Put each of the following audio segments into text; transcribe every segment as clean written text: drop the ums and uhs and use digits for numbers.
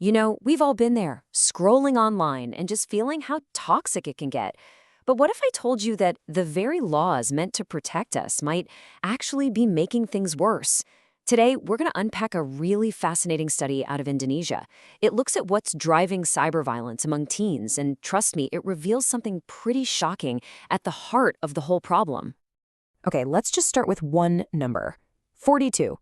We've all been there, scrolling online and just feeling how toxic it can get. But what if I told you that the very laws meant to protect us might actually be making things worse? Today, we're going to unpack a really fascinating study out of Indonesia. It looks at what's driving cyber violence among teens, and trust me, it reveals something pretty shocking at the heart of the whole problem. Okay, let's just start with one number, 42.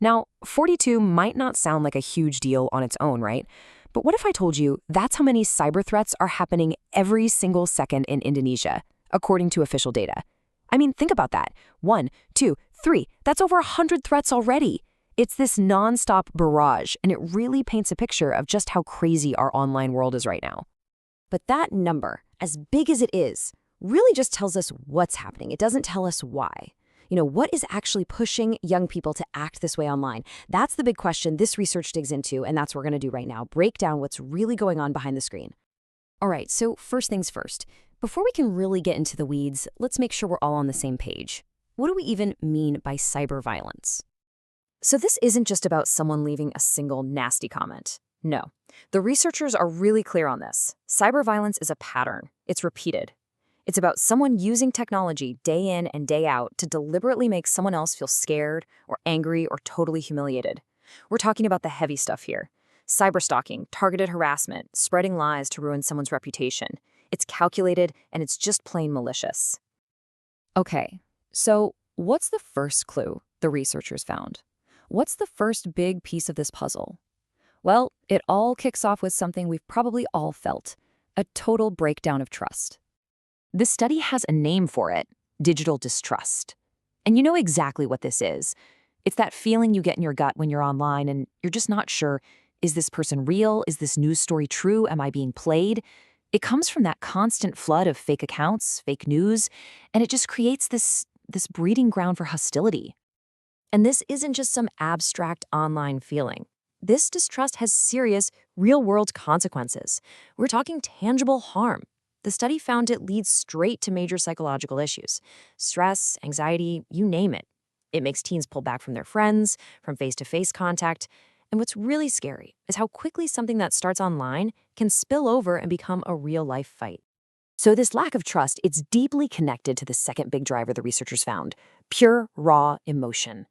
Now, 42 might not sound like a huge deal on its own, right? But what if I told you that's how many cyber threats are happening every single second in Indonesia, according to official data? I mean, think about that. 1, 2, 3, that's over 100 threats already. It's this nonstop barrage, and it really paints a picture of just how crazy our online world is right now. But that number, as big as it is, really just tells us what's happening. It doesn't tell us why. What is actually pushing young people to act this way online? That's the big question this research digs into, and that's what we're going to do right now. Break down what's really going on behind the screen. All right, so first things first. Before we can really get into the weeds, let's make sure we're all on the same page. What do we even mean by cyber violence? So this isn't just about someone leaving a single nasty comment. No. The researchers are really clear on this. Cyber violence is a pattern. It's repeated. It's about someone using technology day in and day out to deliberately make someone else feel scared or angry or totally humiliated. We're talking about the heavy stuff here. Cyberstalking, targeted harassment, spreading lies to ruin someone's reputation. It's calculated and it's just plain malicious. Okay, so what's the first clue the researchers found? What's the first big piece of this puzzle? Well, it all kicks off with something we've probably all felt, a total breakdown of trust. This study has a name for it, digital distrust. And you know exactly what this is. It's that feeling you get in your gut when you're online and you're just not sure, is this person real? Is this news story true? Am I being played? It comes from that constant flood of fake accounts, fake news, and it just creates this breeding ground for hostility. And this isn't just some abstract online feeling. This distrust has serious, real-world consequences. We're talking tangible harm. The study found it leads straight to major psychological issues. Stress, anxiety, you name it. It makes teens pull back from their friends, from face-to-face contact. And what's really scary is how quickly something that starts online can spill over and become a real-life fight. So this lack of trust, it's deeply connected to the second big driver the researchers found, pure, raw emotion.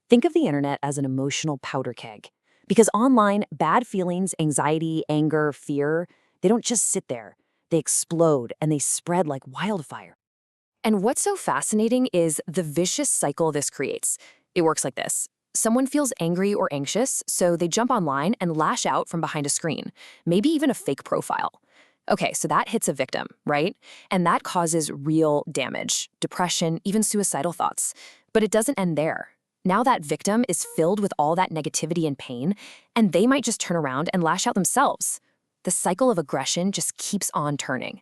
Think of the internet as an emotional powder keg. Because online, bad feelings, anxiety, anger, fear, they don't just sit there. They explode and they spread like wildfire. And what's so fascinating is the vicious cycle this creates. It works like this. Someone feels angry or anxious, so they jump online and lash out from behind a screen, maybe even a fake profile. Okay, so that hits a victim, right? And that causes real damage, depression, even suicidal thoughts. But it doesn't end there. Now that victim is filled with all that negativity and pain, and they might just turn around and lash out themselves. The cycle of aggression just keeps on turning.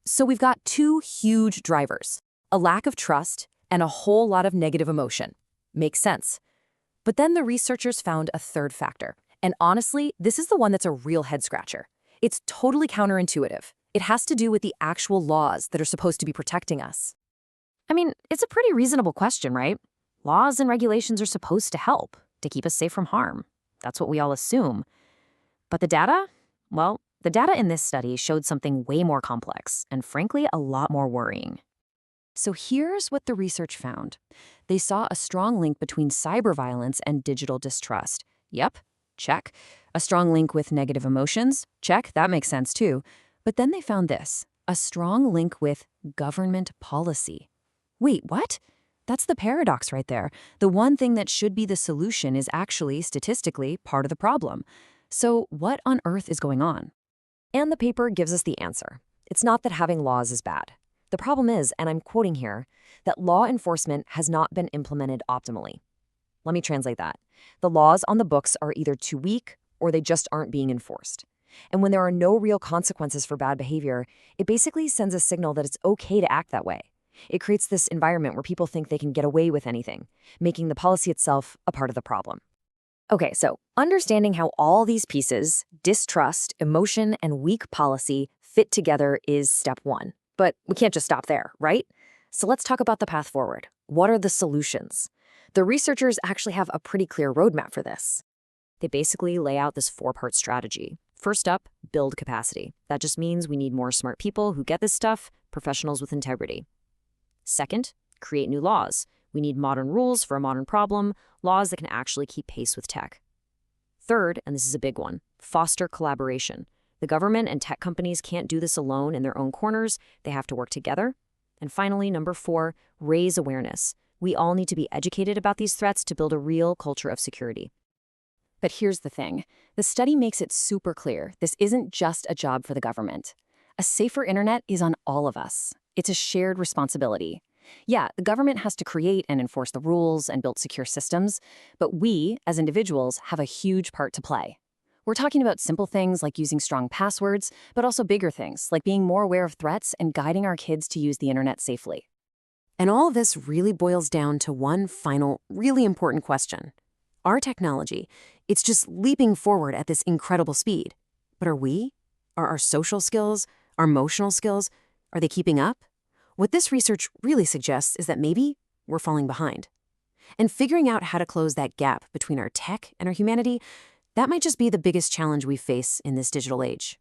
So we've got two huge drivers, a lack of trust and a whole lot of negative emotion. Makes sense. But then the researchers found a third factor. And honestly, this is the one that's a real head-scratcher. It's totally counterintuitive. It has to do with the actual laws that are supposed to be protecting us. I mean, it's a pretty reasonable question, right? Laws and regulations are supposed to help, to keep us safe from harm. That's what we all assume. But the data? Well, the data in this study showed something way more complex and, frankly, a lot more worrying. So here's what the research found. They saw a strong link between cyber violence and digital distrust. Yep, check. A strong link with negative emotions? Check, that makes sense too. But then they found this, a strong link with government policy. Wait, what? That's the paradox right there. The one thing that should be the solution is actually, statistically, part of the problem. So what on earth is going on? And the paper gives us the answer. It's not that having laws is bad. The problem is, and I'm quoting here, that law enforcement has not been implemented optimally. Let me translate that. The laws on the books are either too weak or they just aren't being enforced. And when there are no real consequences for bad behavior, it basically sends a signal that it's okay to act that way. It creates this environment where people think they can get away with anything, making the policy itself a part of the problem. Okay, so understanding how all these pieces, distrust, emotion, and weak policy fit together is step one. But we can't just stop there, right? So let's talk about the path forward. What are the solutions? The researchers actually have a pretty clear roadmap for this. They basically lay out this four-part strategy. First up, build capacity. That just means we need more smart people who get this stuff, professionals with integrity. Second, create new laws. We need modern rules for a modern problem, laws that can actually keep pace with tech. Third, and this is a big one, foster collaboration. The government and tech companies can't do this alone in their own corners. They have to work together. And finally, number 4, raise awareness. We all need to be educated about these threats to build a real culture of security. But here's the thing. The study makes it super clear this isn't just a job for the government. A safer internet is on all of us. It's a shared responsibility. Yeah, the government has to create and enforce the rules and build secure systems, but we, as individuals, have a huge part to play. We're talking about simple things like using strong passwords, but also bigger things like being more aware of threats and guiding our kids to use the internet safely. And all of this really boils down to one final, really important question. Our technology, it's just leaping forward at this incredible speed. But are we? Are our social skills, our emotional skills, are they keeping up? What this research really suggests is that maybe we're falling behind. And figuring out how to close that gap between our tech and our humanity, that might just be the biggest challenge we face in this digital age.